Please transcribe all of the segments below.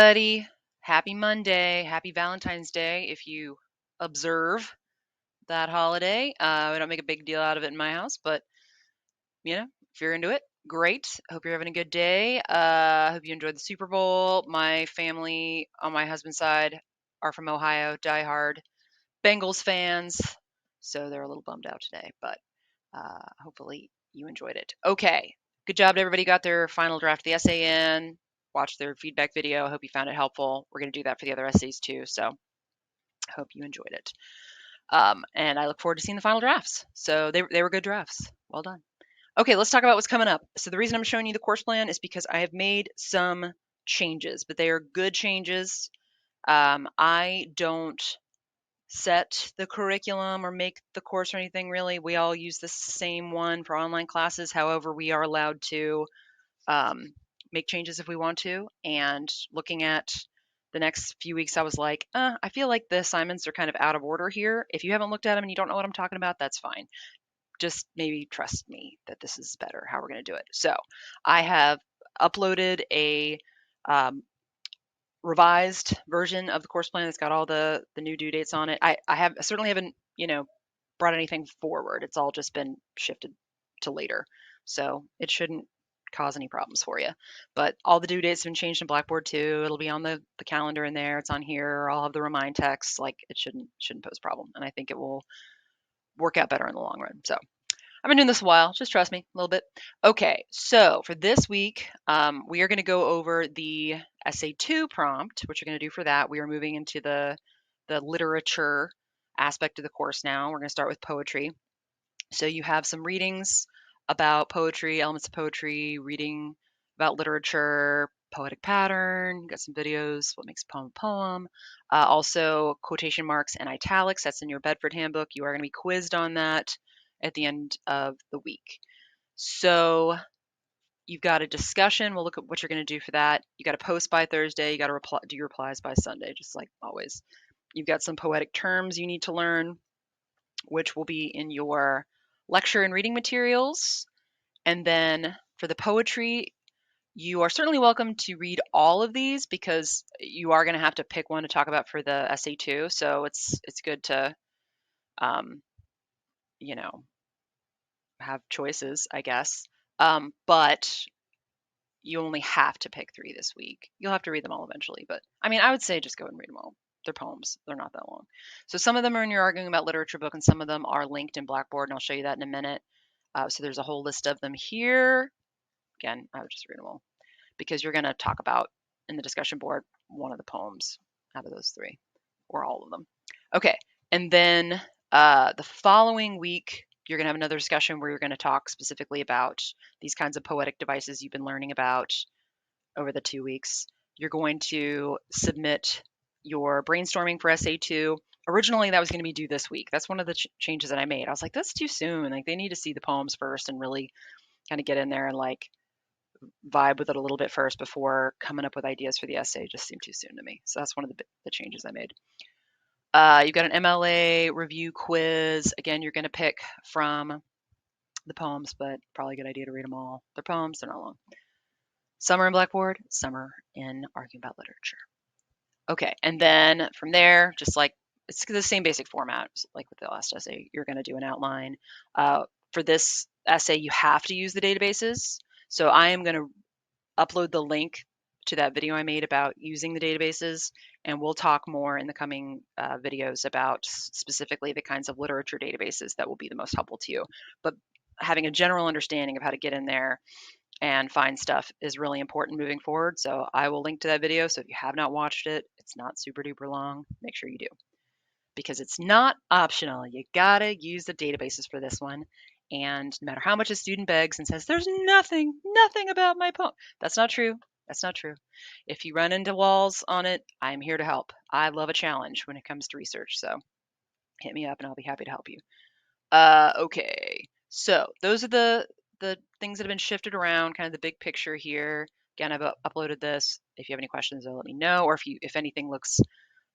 Buddy, happy Monday, happy Valentine's Day if you observe that holiday. We don't make a big deal out of it in my house, but if you're into it, great. Hope you're having a good day. Hope you enjoyed the Super Bowl. My family on my husband's side are from Ohio, diehard Bengals fans, so they're a little bummed out today, but hopefully you enjoyed it. Okay, good job to everybody got their final draft of the essay in. Watch their feedback video. I hope you found it helpful. We're going to do that for the other essays too, so I hope you enjoyed it. And I look forward to seeing the final drafts. So they were good drafts. Well done. Okay, let's talk about what's coming up. So the reason I'm showing you the course plan is because I have made some changes, but they are good changes. I don't set the curriculum or make the course or anything really. We all use the same one for online classes. However, we are allowed to make changes if we want to. And looking at the next few weeks, I was like, I feel like the assignments are kind of out of order here. If you haven't looked at them and you don't know what I'm talking about, that's fine. Just maybe trust me that this is better how we're going to do it. So I have uploaded a revised version of the course plan that's got all the new due dates on it. I certainly haven't brought anything forward. It's all just been shifted to later, so it shouldn't cause any problems for you. But all the due dates have been changed in Blackboard too. It'll be on the calendar in there. It's on here. I'll have the remind text. Like it shouldn't pose a problem, and I think it will work out better in the long run. So I've been doing this a while. Just trust me a little bit. Okay, so for this week, we are going to go over the Essay 2 prompt, which we're going to do for that. We are moving into the literature aspect of the course now. We're going to start with poetry. So you have some readings about poetry, elements of poetry, reading about literature, poetic pattern, got some videos, what makes a poem a poem. Also quotation marks and italics, that's in your Bedford Handbook. You are going to be quizzed on that at the end of the week. So you've got a discussion. We'll look at what you're going to do for that. You got to post by Thursday. You got to do your replies by Sunday, just like always. You've got some poetic terms you need to learn, which will be in your lecture and reading materials. And then for the poetry, you are certainly welcome to read all of these because you are going to have to pick one to talk about for the essay too. So it's good to you know have choices, I guess. But you only have to pick 3 this week. You'll have to read them all eventually, but I mean, I would say just go and read them all. They're poems. They're not that long. So some of them are in your Arguing About Literature book, and some of them are linked in Blackboard, and I'll show you that in a minute. So there's a whole list of them here. Again, I would just read them all because you're going to talk about in the discussion board one of the poems out of those 3 or all of them. Okay, and then the following week, you're going to have another discussion where you're going to talk specifically about these kinds of poetic devices you've been learning about over the 2 weeks. You're going to submit your brainstorming for essay 2. Originally, that was going to be due this week. That's one of the changes that I made. I was like, that's too soon. Like, they need to see the poems first and really kind of get in there and like vibe with it a little bit first before coming up with ideas for the essay. Just seemed too soon to me. So that's one of the changes I made. You've got an MLA review quiz. Again, you're going to pick from the poems, but probably a good idea to read them all. They're poems, they're not long. Some are in Blackboard, some are in Arguing About Literature. Okay, and then from there, just like it's the same basic format like with the last essay. You're going to do an outline. For this essay, you have to use the databases. So I am going to upload the link to that video I made about using the databases, and we'll talk more in the coming videos about specifically the kinds of literature databases that will be the most helpful to you. But having a general understanding of how to get in there and find stuff is really important moving forward. So I will link to that video. So if you have not watched it, it's not super duper long. Make sure you do because it's not optional. You gotta use the databases for this one. And no matter how much a student begs and says, there's nothing about my poem. That's not true. That's not true. If you run into walls on it, I'm here to help. I love a challenge when it comes to research. So hit me up and I'll be happy to help you. Okay. So those are the things that have been shifted around, kind of the big picture here. Again, I've uploaded this. If you have any questions, let me know. Or if anything looks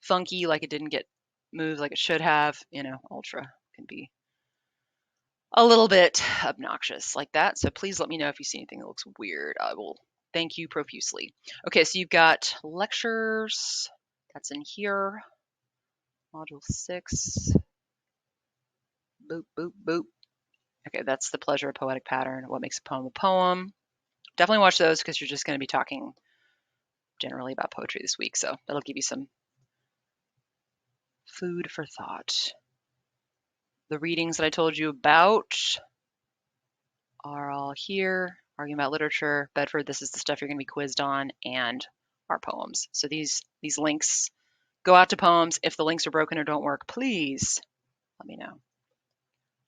funky, like it didn't get moved like it should have, Ultra can be a little bit obnoxious like that. So please let me know if you see anything that looks weird. I will Thank you profusely. Okay, so you've got lectures. That's in here. Module 6. Boop, boop, boop. Okay, that's the pleasure of poetic pattern. What makes a poem a poem? Definitely watch those because you're just going to be talking generally about poetry this week. So that'll give you some food for thought. The readings that I told you about are all here. Arguing about literature, Bedford, this is the stuff you're going to be quizzed on, and our poems. So these links go out to poems. If the links are broken or don't work, please let me know.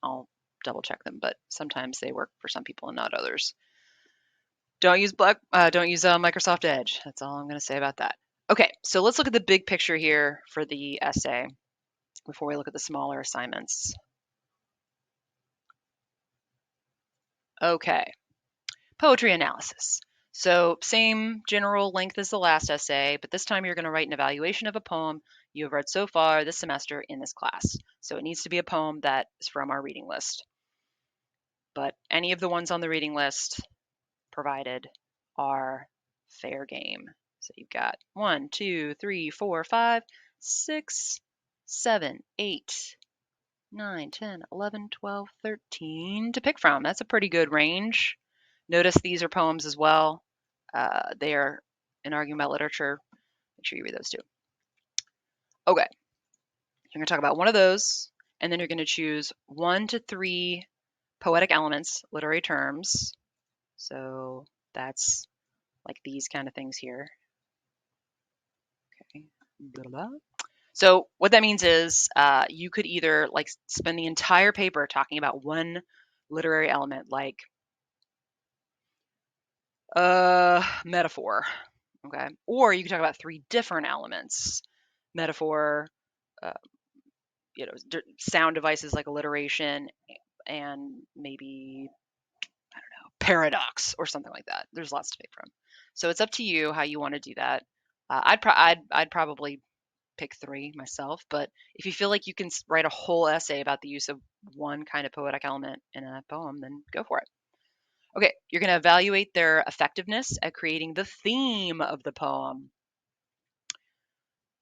I'll double check them, but sometimes they work for some people and not others. Don't use Microsoft Edge. That's all I'm going to say about that. Okay, so let's look at the big picture here for the essay before we look at the smaller assignments. Okay, poetry analysis. So same general length as the last essay, but this time you're going to write an evaluation of a poem you have read so far this semester in this class. So it needs to be a poem that is from our reading list. But any of the ones on the reading list provided are fair game. So you've got 1, 2, 3, 4, 5, 6, 7, 8, 9, 10, 11, 12, 13 to pick from. That's a pretty good range. Notice these are poems as well. They are in Arguing About Literature. Make sure you read those too. Okay. You're going to talk about one of those, and then you're going to choose 1 to 3 poetic elements, literary terms. So that's like these kind of things here. Okay. So what that means is you could either like spend the entire paper talking about one literary element, like metaphor, okay? Or you could talk about 3 different elements: metaphor, sound devices like alliteration, and maybe, I don't know, paradox or something like that. There's lots to pick from. So it's up to you how you want to do that. I'd probably pick 3 myself, but if you feel like you can write a whole essay about the use of one kind of poetic element in a poem, then go for it. Okay, you're going to evaluate their effectiveness at creating the theme of the poem.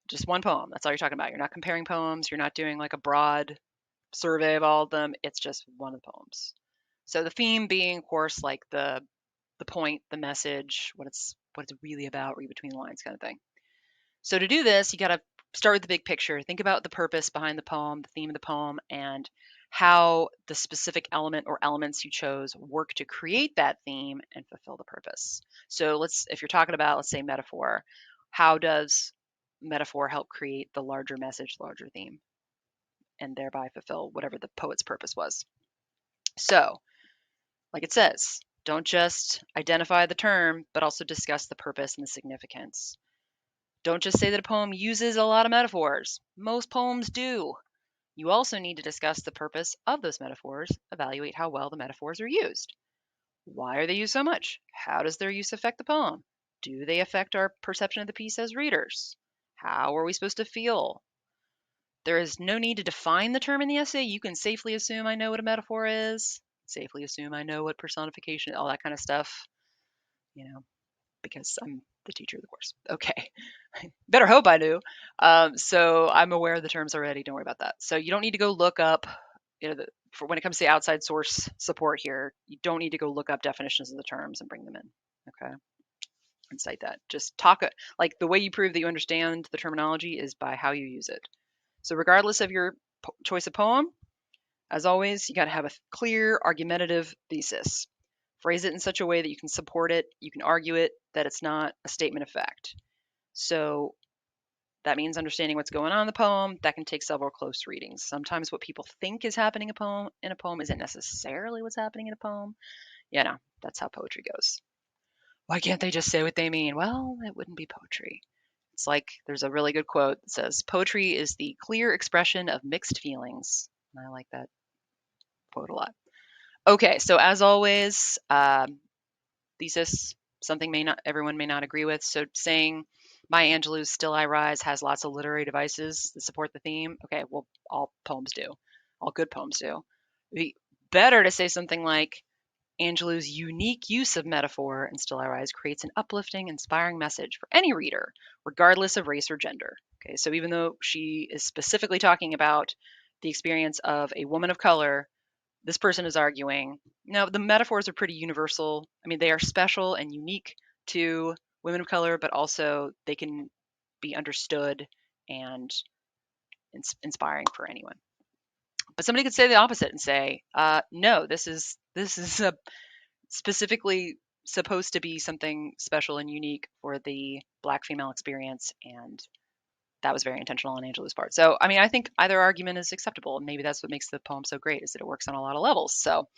Just one poem. That's all you're talking about. You're not comparing poems. You're not doing like a broad survey of all of them. It's just one of the poems. So the theme being, of course, like the point, the message, what it's really about, read between the lines kind of thing. So to do this, you got to start with the big picture. Think about the purpose behind the poem, the theme of the poem, and how the specific element or elements you chose work to create that theme and fulfill the purpose. So if you're talking about, let's say, metaphor, how does metaphor help create the larger message, larger theme, and thereby fulfill whatever the poet's purpose was? So, like it says, don't just identify the term, but also discuss the purpose and the significance. Don't just say that a poem uses a lot of metaphors. Most poems do. You also need to discuss the purpose of those metaphors, evaluate how well the metaphors are used. Why are they used so much? How does their use affect the poem? Do they affect our perception of the piece as readers? How are we supposed to feel? There is no need to define the term in the essay. You can safely assume I know what a metaphor is, safely assume I know what personification, all that kind of stuff, because I'm the teacher of the course. Okay. Better hope I do. So I'm aware of the terms already. Don't worry about that. So you don't need to go look up, for when it comes to outside source support here, you don't need to go look up definitions of the terms and bring them in. Okay. And cite that. Just talk, like the way you prove that you understand the terminology is by how you use it. So regardless of your choice of poem, as always, you got to have a clear argumentative thesis. Phrase it in such a way that you can support it, you can argue it, that it's not a statement of fact. So that means understanding what's going on in the poem. That can take several close readings. Sometimes what people think is happening in a poem isn't necessarily what's happening in a poem. No, that's how poetry goes. Why can't they just say what they mean? Well, it wouldn't be poetry. It's like there's a really good quote that says, poetry is the clear expression of mixed feelings. And I like that quote a lot. Okay, so as always, thesis, something everyone may not agree with. So saying Maya Angelou's Still I Rise has lots of literary devices that support the theme. Okay, well, all poems do. All good poems do. It'd be better to say something like Angelou's unique use of metaphor in Still I Rise creates an uplifting, inspiring message for any reader, regardless of race or gender. Okay, so even though she is specifically talking about the experience of a woman of color, this person is arguing, no, the metaphors are pretty universal. I mean, they are special and unique to women of color, but also they can be understood and inspiring for anyone. But somebody could say the opposite and say, no, this is specifically supposed to be something special and unique for the Black female experience, and that was very intentional on Angelou's part. So, I mean, I think either argument is acceptable, and maybe that's what makes the poem so great, is that it works on a lot of levels. So,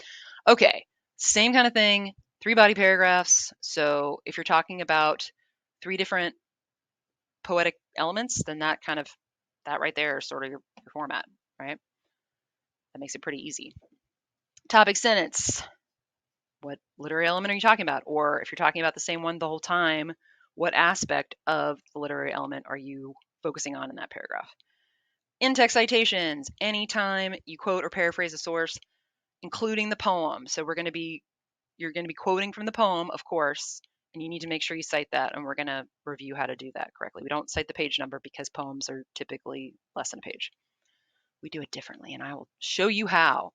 okay, same kind of thing, 3 body paragraphs. So, if you're talking about 3 different poetic elements, then that right there is sort of your format, right? That makes it pretty easy. Topic sentence. What literary element are you talking about? Or if you're talking about the same one the whole time, what aspect of the literary element are you focusing on in that paragraph? In-text citations, anytime you quote or paraphrase a source, including the poem. So you're going to be quoting from the poem, of course, and you need to make sure you cite that, and we're going to review how to do that correctly. We don't cite the page number because poems are typically less than a page. We do it differently, and I will show you how.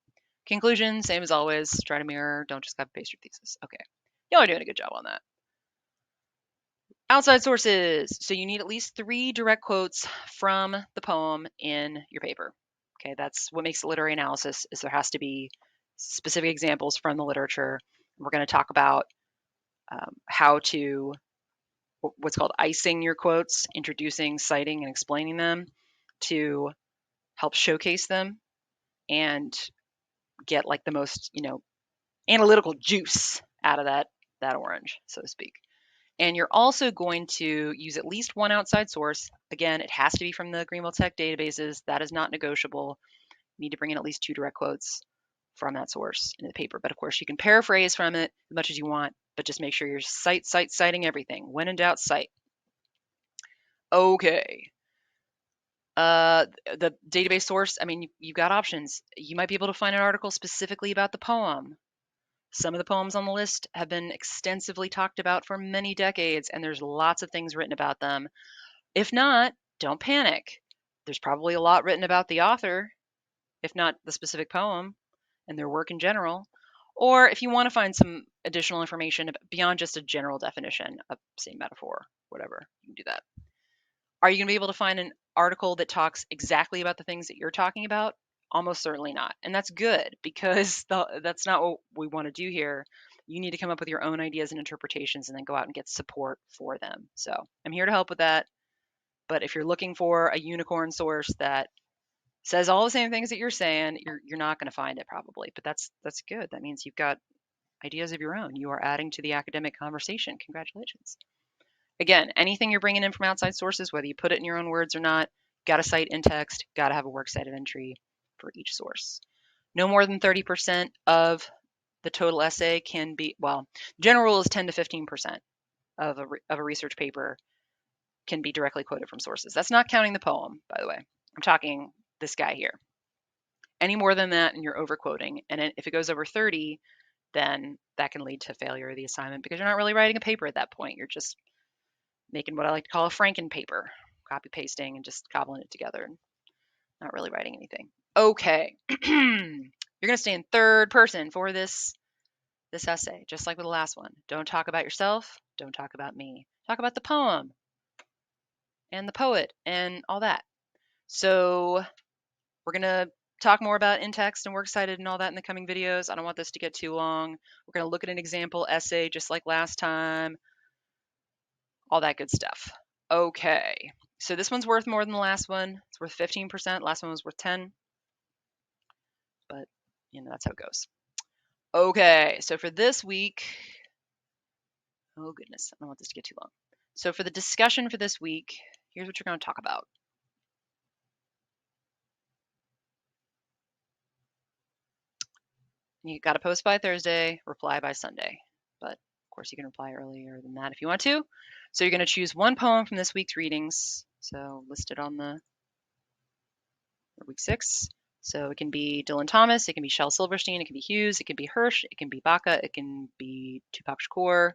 Conclusion, same as always. Try to mirror. Don't just copy paste your thesis. Okay. Y'all are doing a good job on that. Outside sources. So you need at least 3 direct quotes from the poem in your paper. Okay, that's what makes literary analysis, is there has to be specific examples from the literature. We're going to talk about how to, what's called icing your quotes, introducing, citing, and explaining them to help showcase them and get like the most, analytical juice out of that orange, so to speak. And you're also going to use at least 1 outside source. Again, it has to be from the Greenwell Tech databases. That is not negotiable. You need to bring in at least 2 direct quotes from that source in the paper. But of course, you can paraphrase from it as much as you want, but just make sure you're citing everything. When in doubt, cite. Okay. The database source, I mean, you've got options. You might be able to find an article specifically about the poem. Some of the poems on the list have been extensively talked about for many decades, and there's lots of things written about them. If not, don't panic. There's probably a lot written about the author, if not the specific poem, and their work in general. Or if you want to find some additional information beyond just a general definition of, say, metaphor, whatever, you can do that. Are you going to be able to find an article that talks exactly about the things that you're talking about? Almost certainly not. And that's good, because that's not what we want to do here. You need to come up with your own ideas and interpretations and then go out and get support for them. So I'm here to help with that. But if you're looking for a unicorn source that says all the same things that you're saying, you're not going to find it probably. But that's good. That means you've got ideas of your own. You are adding to the academic conversation. Congratulations. Again, anything you're bringing in from outside sources, whether you put it in your own words or not, got to cite in text, got to have a works cited entry for each source. No more than 30% of the total essay can be, well, general rule is 10 to 15% of a research paper can be directly quoted from sources. That's not counting the poem, by the way. I'm talking this guy here. Any more than that, and you're overquoting. And if it goes over 30, then that can lead to failure of the assignment, because you're not really writing a paper at that point. You're just making what I like to call a Franken paper, copy pasting and just cobbling it together, and not really writing anything. Okay, you're going to stay in third person for this essay, just like with the last one. Don't talk about yourself. Don't talk about me. Talk about the poem and the poet and all that. So we're going to talk more about in-text and works cited and all that in the coming videos. I don't want this to get too long. We're going to look at an example essay just like last time. All that good stuff. Okay, so this one's worth more than the last one. It's worth 15%. Last one was worth 10. But, that's how it goes. Okay, so for this week, oh goodness, I don't want this to get too long. So for the discussion for this week, here's what you're going to talk about. You got to post by Thursday, reply by Sunday. But of course, you can reply earlier than that if you want to. So you're going to choose one poem from this week's readings. So listed on the week 6. So it can be Dylan Thomas, it can be Shel Silverstein, it can be Hughes, it can be Hirsch, it can be Baca, it can be Tupac Shakur.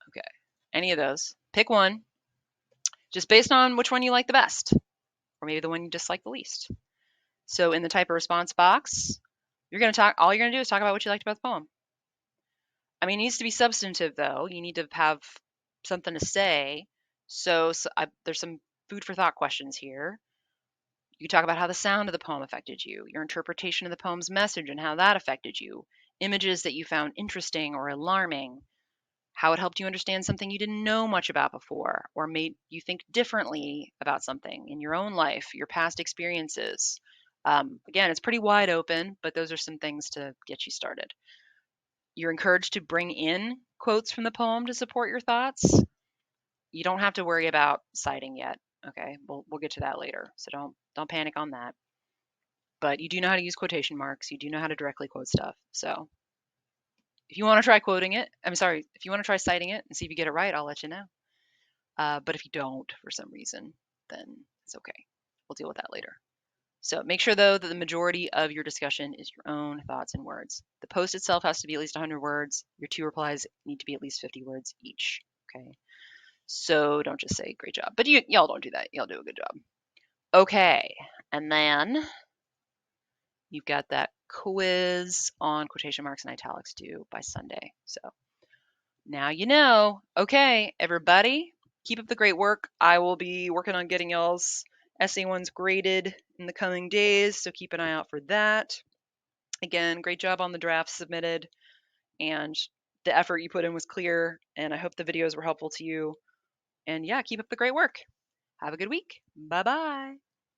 Okay, any of those. Pick one, just based on which one you like the best, or maybe the one you dislike the least. So in the type of response box, you're going to talk, all you're going to do is talk about what you liked about the poem. I mean, it needs to be substantive though. You need to have something to say. So there's some food for thought questions here. You talk about how the sound of the poem affected you, your interpretation of the poem's message and how that affected you, images that you found interesting or alarming, how it helped you understand something you didn't know much about before, or made you think differently about something in your own life, your past experiences. Again, it's pretty wide open, but those are some things to get you started. You're encouraged to bring in quotes from the poem to support your thoughts. You don't have to worry about citing yet. Okay, we'll get to that later, so don't panic on that. But you do know how to use quotation marks. You do know how to directly quote stuff. So if you want to try quoting it, I'm sorry, if you want to try citing it and see if you get it right, I'll let you know. But if you don't for some reason, then it's okay. We'll deal with that later. So make sure though that the majority of your discussion is your own thoughts and words. The post itself has to be at least 100 words. Your 2 replies need to be at least 50 words each. Okay. So don't just say great job. But y'all don't do that. Y'all do a good job. Okay. And then you've got that quiz on quotation marks and italics due by Sunday. So now you know. Okay, everybody, keep up the great work. I will be working on getting y'all's essay ones graded in the coming days, so keep an eye out for that. Again, great job on the draft submitted, and the effort you put in was clear, and I hope the videos were helpful to you. And yeah, keep up the great work. Have a good week. Bye bye.